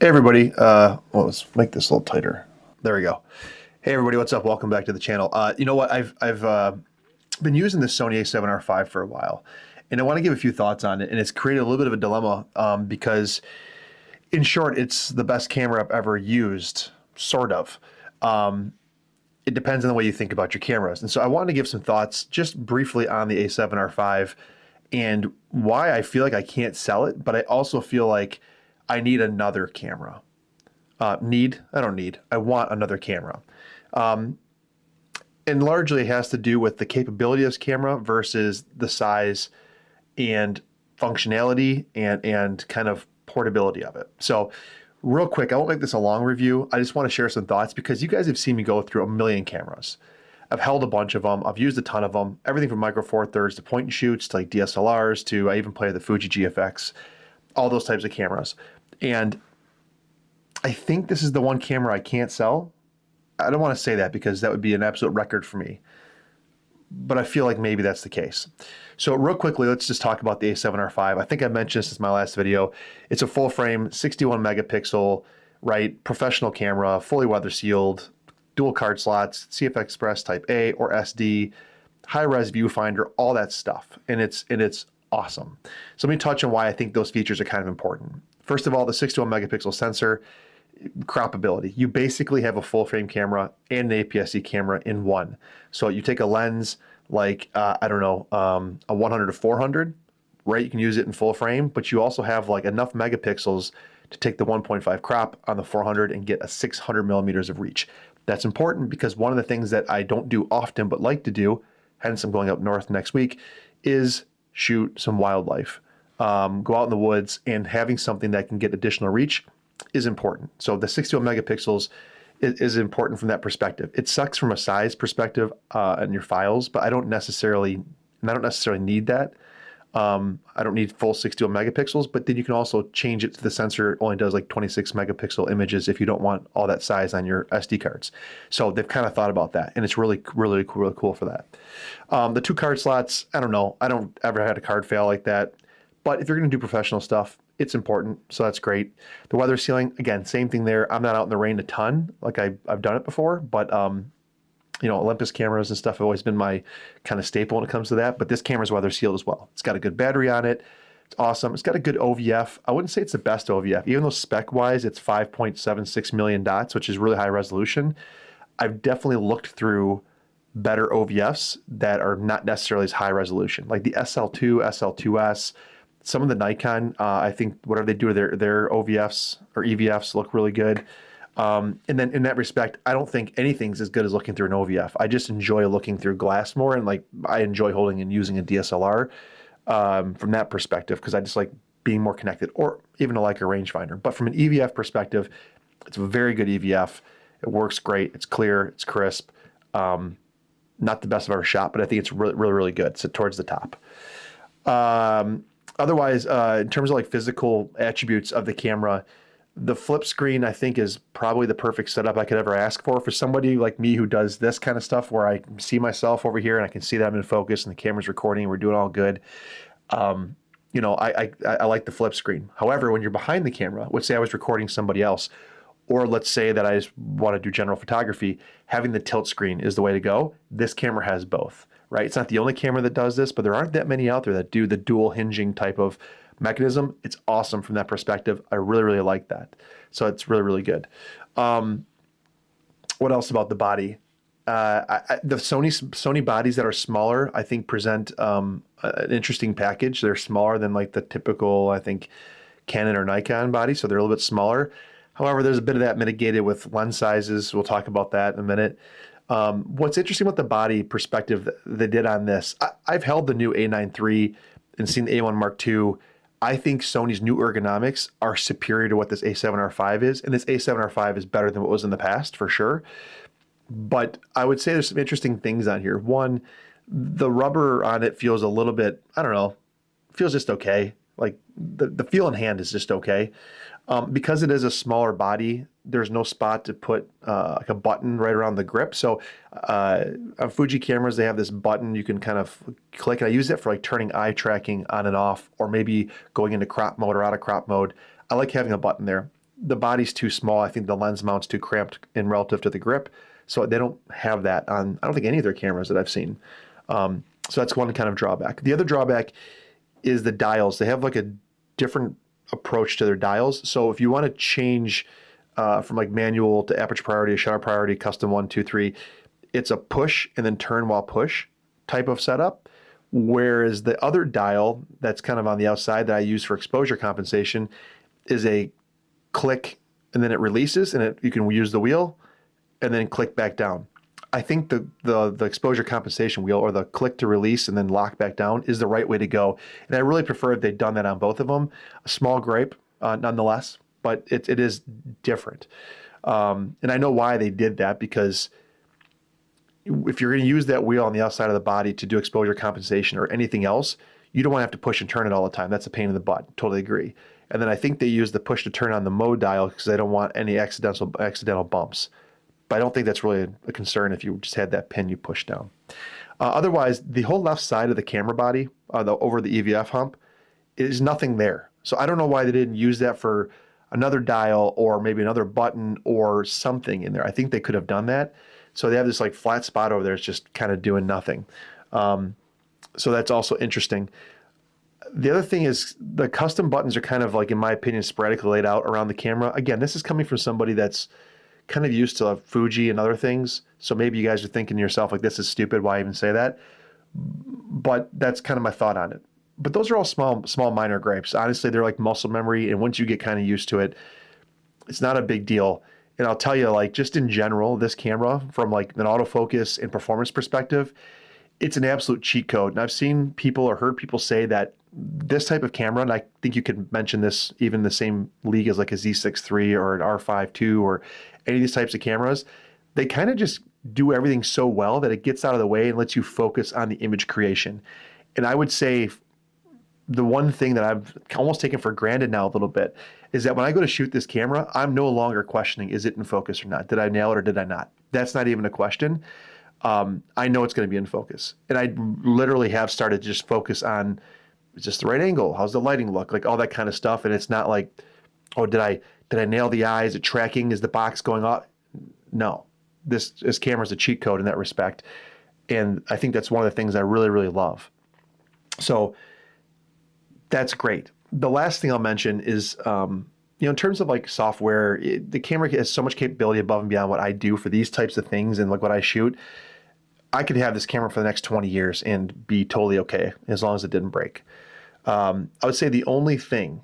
Hey everybody, well, let's make this a little tighter. There we go. Hey everybody, what's up? Welcome back to the channel. You know what? I've been using the Sony A7R V for a while, and I want to give a few thoughts on it. And it's created a little bit of a dilemma because, in short, it's the best camera I've ever used, sort of. Um, it depends on the way you think about your cameras, and so I wanted to give some thoughts just briefly on the A7R V and why I feel like I can't sell it, but I also feel like I need another camera. I don't need. I want another camera. Um, and largely it has to do with the capability of this camera versus the size and functionality and kind of portability of it. So real quick, I won't make this a long review. I just want to share some thoughts because you guys have seen me go through a million cameras. I've held a bunch of them. I've used a ton of them. Everything from Micro Four Thirds to point and shoots to like DSLRs to I even play the Fuji GFX, all those types of cameras. And I think this is the one camera I can't sell. I don't want to say that because that would be an absolute record for me, but I feel like maybe that's the case. So real quickly, let's just talk about the A7R V. I think I mentioned this in my last video. It's a full frame, 61 megapixel, right? Professional camera, fully weather sealed, dual card slots, CF Express Type A or SD, high res viewfinder, all that stuff. And it's awesome. So let me touch on why I think those features are kind of important. First of all, the 61 megapixel sensor, croppability. You basically have a full frame camera and an APS-C camera in one. So you take a lens like, I don't know, a 100 to 400, right? You can use it in full frame, but you also have like enough megapixels to take the 1.5 crop on the 400 and get a 600 millimeters of reach. That's important because one of the things that I don't do often but like to do, hence I'm going up north next week, is shoot some wildlife. Go out in the woods, and having something that can get additional reach is important. So the 61 megapixels is important from that perspective. It sucks from a size perspective in your files, but I don't necessarily need that. I don't need full 61 megapixels, but then you can also change it to the sensor. It only does like 26 megapixel images if you don't want all that size on your SD cards. So they've kind of thought about that, and it's really cool for that. The two card slots, I don't know. I don't ever had a card fail like that, but if you're going to do professional stuff, it's important. So that's great. The weather sealing, again, same thing there. I'm not out in the rain a ton, like I've done it before, but you know, Olympus cameras and stuff have always been my kind of staple when it comes to that. But this camera's weather sealed as well. It's got a good battery on it. It's awesome. It's got a good OVF. I wouldn't say it's the best OVF, even though spec wise it's 5.76 million dots, which is really high resolution. I've definitely looked through better OVFs that are not necessarily as high resolution, like the SL2, SL2S. Some of the Nikon, I think whatever they do to their OVFs or EVFs look really good. And then in that respect, I don't think anything's as good as looking through an OVF. I just enjoy looking through glass more, and like I enjoy holding and using a DSLR from that perspective because I just like being more connected, or even like a rangefinder. But from an EVF perspective, it's a very good EVF. It works great. It's clear. It's crisp. Not the best I've ever shot, but I think it's really good. So towards the top. Otherwise, in terms of like physical attributes of the camera, the flip screen I think is probably the perfect setup I could ever ask for somebody like me who does this kind of stuff where I see myself over here and I can see that I'm in focus and the camera's recording and we're doing all good. You know, I like the flip screen. However, when you're behind the camera, let's say I was recording somebody else, or let's say that I just want to do general photography, having the tilt screen is the way to go. This camera has both, right? It's not the only camera that does this, but there aren't that many out there that do the dual hinging type of mechanism. It's awesome from that perspective. I really like that. So it's really good. What else about the body? The Sony bodies that are smaller, I think, present an interesting package. They're smaller than like the typical, I think, Canon or Nikon body, so they're a little bit smaller. However, there's a bit of that mitigated with lens sizes. We'll talk about that in a minute. What's interesting with the body perspective that they did on this, I've held the new A9 III and seen the A1 Mark II. I think Sony's new ergonomics are superior to what this A7R V is, and this A7R V is better than what was in the past for sure. But I would say there's some interesting things on here. One, the rubber on it feels a little bit, I don't know, feels just okay. Like the feel in hand is just okay. Because it is a smaller body, there's no spot to put like a button right around the grip. So on Fuji cameras, they have this button you can kind of click. And I use it for like turning eye tracking on and off, or maybe going into crop mode or out of crop mode. I like having a button there. the body's too small. I think the lens mount's too cramped in relative to the grip. So they don't have that on, I don't think any of their cameras that I've seen. So that's one kind of drawback. The other drawback is the dials. They have like a different approach to their dials. So if you want to change from like manual to aperture priority, shutter priority, custom 1, 2, 3, it's a push and then turn while push type of setup. Whereas the other dial that's kind of on the outside that I use for exposure compensation is a click and then it releases and you can use the wheel and then click back down. I think the exposure compensation wheel, or the click to release and then lock back down, is the right way to go. And I really prefer if they'd done that on both of them. A small gripe, nonetheless, but it is different. And I know why they did that, because if you're going to use that wheel on the outside of the body to do exposure compensation or anything else, you don't want to have to push and turn it all the time. That's a pain in the butt. Totally agree. And then I think they use the push to turn on the mode dial because they don't want any accidental bumps. But I don't think that's really a concern if you just had that pin you push down. Otherwise, the whole left side of the camera body, over the EVF hump, is nothing there. So I don't know why they didn't use that for another dial or maybe another button or something in there. I think they could have done that. So they have this like flat spot over there. It's just kind of doing nothing. So that's also interesting. The other thing is the custom buttons are kind of like, in my opinion, sporadically laid out around the camera. Again, this is coming from somebody that's kind of used to Fuji and other things. So maybe you guys are thinking to yourself, like, this is stupid. Why even say that? But that's kind of my thought on it. But those are all small minor gripes. Honestly, they're like muscle memory. And once you get kind of used to it, it's not a big deal. And I'll tell you, like, just in general, this camera, from like an autofocus and performance perspective, it's an absolute cheat code. And I've seen people or heard people say that this type of camera, and I think you could mention this even in the same league as like a Z6 III or an R5 II or any of these types of cameras, they kind of just do everything so well that it gets out of the way and lets you focus on the image creation. And I would say the one thing that I've almost taken for granted now a little bit is that when I go to shoot this camera, I'm no longer questioning, is it in focus or not? Did I nail it or did I not? That's not even a question. I know it's going to be in focus. And I literally have started to just focus on, is this the right angle? How's the lighting look? Like all that kind of stuff. And it's not like, oh, did I nail the eye? Is it tracking? Is the box going off? No, this camera is a cheat code in that respect. And I think that's one of the things I really, really love. So that's great. The last thing I'll mention is, in terms of like software, the camera has so much capability above and beyond what I do for these types of things and like what I shoot. I could have this camera for the next 20 years and be totally okay as long as it didn't break. I would say the only thing,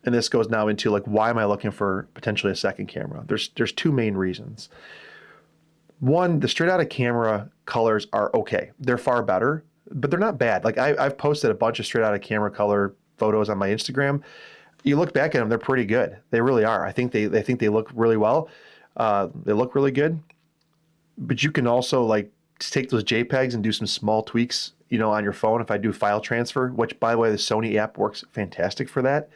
and this goes now into like, why am I looking for potentially a second camera? There's two main reasons. One, the straight out of camera colors are okay. They're far better, but they're not bad. Like I've posted a bunch of straight out of camera color photos on my Instagram. You look back at them, they're pretty good. They really are. I think they look really well. They look really good, but you can also like just take those JPEGs and do some small tweaks, on your phone. If I do file transfer, which by the way, the Sony app works fantastic for that,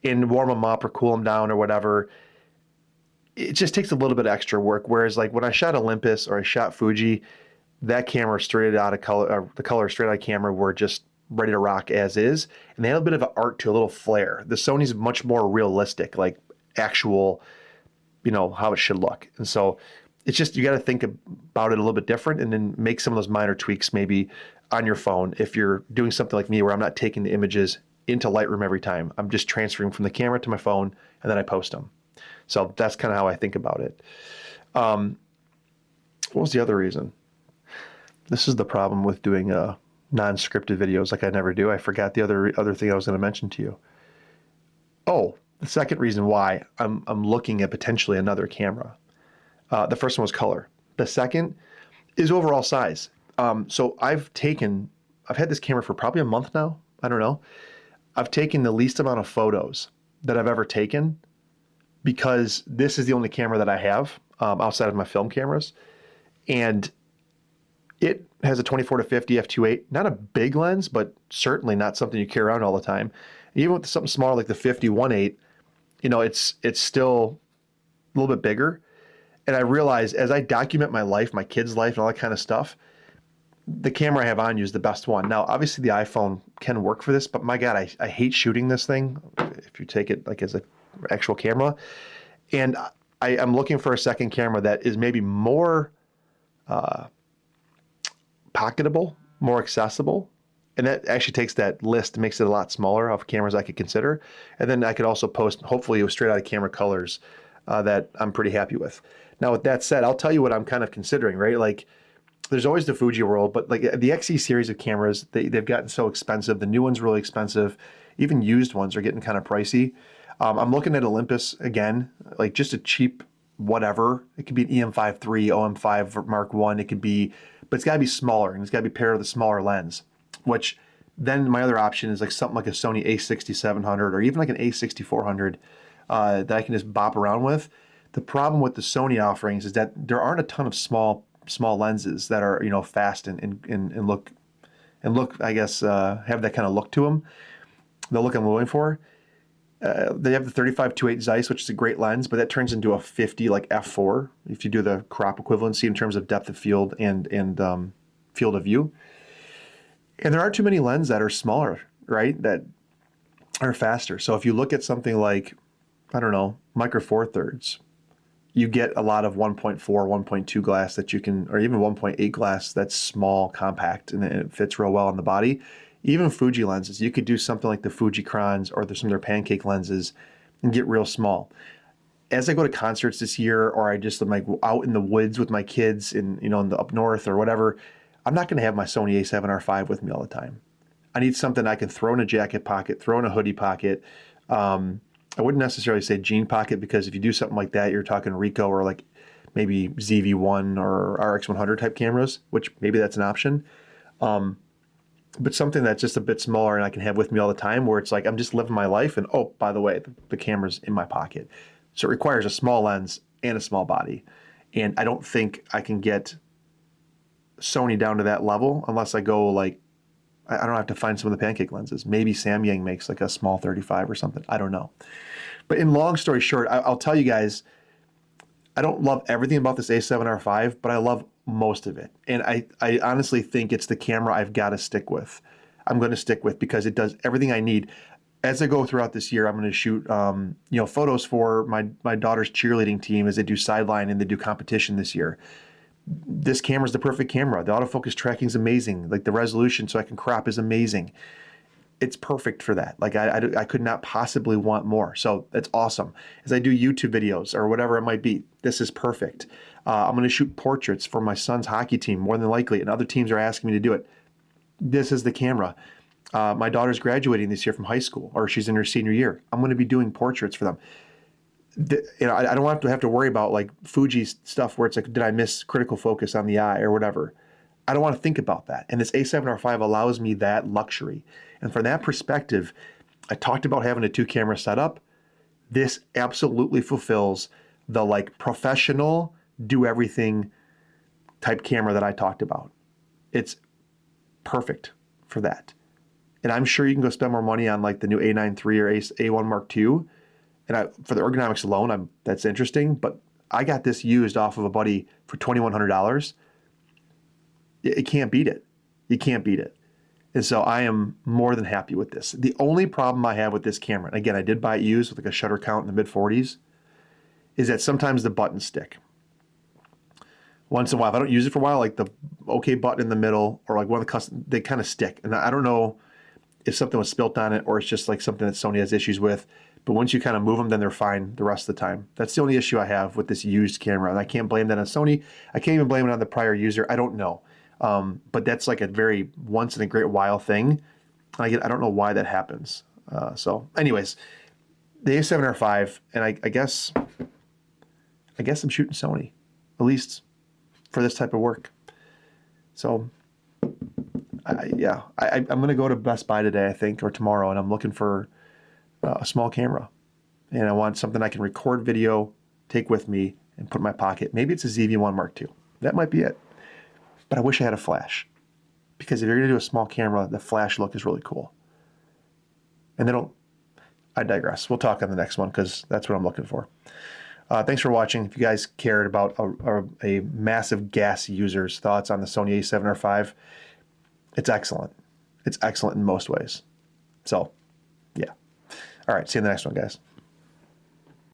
and warm them up or cool them down or whatever. It just takes a little bit of extra work. Whereas like when I shot Olympus or I shot Fuji, that camera straight out of color, the color straight out of camera were just ready to rock as is. And they had a bit of an art to a little flair. The Sony's much more realistic, like actual, how it should look. And so it's just, you got to think about it a little bit different and then make some of those minor tweaks maybe on your phone. If you're doing something like me where I'm not taking the images into Lightroom every time, I'm just transferring from the camera to my phone and then I post them. So that's kind of how I think about it. What was the other reason? This is the problem with doing non-scripted videos like I never do. I forgot the other thing I was going to mention to you. Oh, the second reason why I'm looking at potentially another camera. The first one was color. The second is overall size. So I've had this camera for probably a month now. I don't know. I've taken the least amount of photos that I've ever taken because this is the only camera that I have outside of my film cameras. And it has a 24-50 f2.8, not a big lens, but certainly not something you carry around all the time. And even with something smaller like the 50-1.8, it's still a little bit bigger. And I realize as I document my life, my kids' life, and all that kind of stuff, the camera I have on you is the best one. Now, obviously the iPhone can work for this, but my God, I hate shooting this thing. If you take it like as a actual camera. And I'm looking for a second camera that is maybe more pocketable, more accessible. And that actually takes that list, makes it a lot smaller of cameras I could consider. And then I could also post, hopefully, straight out of camera colors that I'm pretty happy with. Now, with that said, I'll tell you what I'm kind of considering, right? Like, there's always the Fuji world, but like the XE series of cameras, they've gotten so expensive. The new one's really expensive. Even used ones are getting kind of pricey. I'm looking at Olympus again, like just a cheap whatever. It could be an EM5 III, OM5 Mark I. It could be, but it's got to be smaller, and it's got to be paired with a smaller lens, which then my other option is like something like a Sony A6700 or even like an A6400 that I can just bop around with. The problem with the Sony offerings is that there aren't a ton of small lenses that are, you know, fast and look I guess have that kind of look to them. The look I'm looking for. They have the 35-2.8 Zeiss, which is a great lens, but that turns into a 50 like f4 if you do the crop equivalency in terms of depth of field and field of view. And there aren't too many lenses that are smaller, right? That are faster. So if you look at something like, I don't know, Micro Four Thirds, you get a lot of 1.4, 1.2 glass that you can, or even 1.8 glass that's small, compact, and it fits real well on the body. Even Fuji lenses, you could do something like the Fuji Crons or some of their pancake lenses and get real small. As I go to concerts this year, or I just am like out in the woods with my kids in, you know, in the up north or whatever, I'm not going to have my Sony A7R V with me all the time. I need something I can throw in a jacket pocket, throw in a hoodie pocket. I wouldn't necessarily say jean pocket, because if you do something like that, you're talking Ricoh or like maybe ZV-1 or RX100 type cameras, which maybe that's an option. But something that's just a bit smaller and I can have with me all the time, where it's like I'm just living my life and, oh, by the way, the camera's in my pocket. So it requires a small lens and a small body. And I don't think I can get Sony down to that level unless I go like, I don't have to find some of the pancake lenses. Maybe Samyang makes like a small 35 or something. I don't know. But in long story short, I'll tell you guys, I don't love everything about this A7R V, but I love most of it. And I honestly think it's the camera I've got to stick with. I'm going to stick with because it does everything I need. As I go throughout this year, I'm going to shoot photos for my daughter's cheerleading team as they do sideline and they do competition this year. This camera is the perfect camera. The autofocus tracking is amazing. Like the resolution so I can crop is amazing. It's perfect for that. Like I could not possibly want more. So that's awesome. As I do YouTube videos or whatever it might be, this is perfect. I'm going to shoot portraits for my son's hockey team more than likely, and other teams are asking me to do it. This is the camera. My daughter's graduating this year from high school, or she's in her senior year. I'm going to be doing portraits for them. I don't have to worry about like Fuji stuff where it's like, did I miss critical focus on the eye or whatever? I don't want to think about that. And this A7R V allows me that luxury. And from that perspective, I talked about having a 2-camera setup. This absolutely fulfills the like professional, do everything type camera that I talked about. It's perfect for that. And I'm sure you can go spend more money on like the new A9 III or A1 Mark II. And for the ergonomics alone, that's interesting. But I got this used off of a buddy for $2,100. It can't beat it. You can't beat it. And so I am more than happy with this. The only problem I have with this camera, and again, I did buy it used with like a shutter count in the mid 40s, is that sometimes the buttons stick. Once in a while, if I don't use it for a while, like the OK button in the middle or like one of the custom, they kind of stick. And I don't know if something was spilt on it or it's just like something that Sony has issues with. But once you kind of move them, then they're fine the rest of the time. That's the only issue I have with this used camera. And I can't blame that on Sony. I can't even blame it on the prior user. I don't know. But that's like a very once in a great while thing. I don't know why that happens. So anyways, the A7R V, and I guess I'm shooting Sony, at least for this type of work. So I'm going to go to Best Buy today, I think, or tomorrow, and I'm looking for a small camera. And I want something I can record video, take with me, and put in my pocket. Maybe it's a ZV-1 Mark II. That might be it. But I wish I had a flash. Because if you're going to do a small camera, the flash look is really cool. And I digress. We'll talk on the next one because that's what I'm looking for. Thanks for watching. If you guys cared about a massive gas user's thoughts on the Sony A7R V, it's excellent. It's excellent in most ways. So, yeah. All right, see you in the next one, guys.